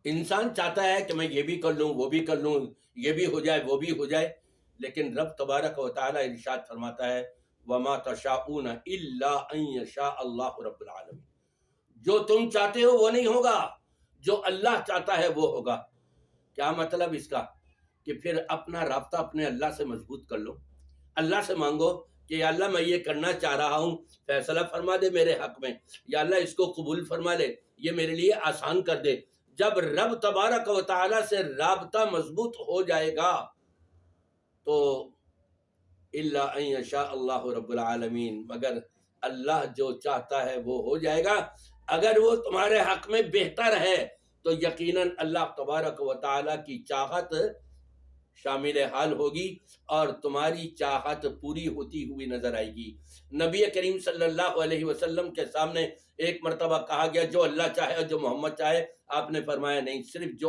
انسان چاہتا ہے کہ میں یہ بھی کر لوں وہ بھی کر لوں، یہ بھی ہو جائے وہ بھی ہو جائے، لیکن رب تبارک و تعالیٰ ارشاد فرماتا ہے وَمَا تَشَاءُونَ إِلَّا أَن يَشَاءَ اللَّهُ رَبُّ الْعَالَمِينَ، جو تم چاہتے ہو وہ نہیں ہوگا، جو اللہ چاہتا ہے وہ ہوگا۔ کیا مطلب اس کا؟ کہ پھر اپنا رابطہ اپنے اللہ سے مضبوط کر لو، اللہ سے مانگو کہ یا اللہ میں یہ کرنا چاہ رہا ہوں، فیصلہ فرما دے میرے حق میں، یا اللہ اس کو قبول فرما لے، یہ میرے لیے آسان کر دے۔ جب رب تبارک و تعالیٰ سے رابطہ مضبوط ہو جائے گا تو الا ان یشاء اللہ رب العالمین، مگر اللہ جو چاہتا ہے وہ ہو جائے گا۔ اگر وہ تمہارے حق میں بہتر ہے تو یقیناً اللہ تبارک و تعالیٰ کی چاہت شامل حال ہوگی اور تمہاری چاہت پوری ہوتی ہوئی نظر آئے گی۔ نبی کریم صلی اللہ علیہ وسلم کے سامنے ایک مرتبہ کہا گیا جو اللہ چاہے اور جو محمد چاہے، آپ نے فرمایا نہیں، صرف جو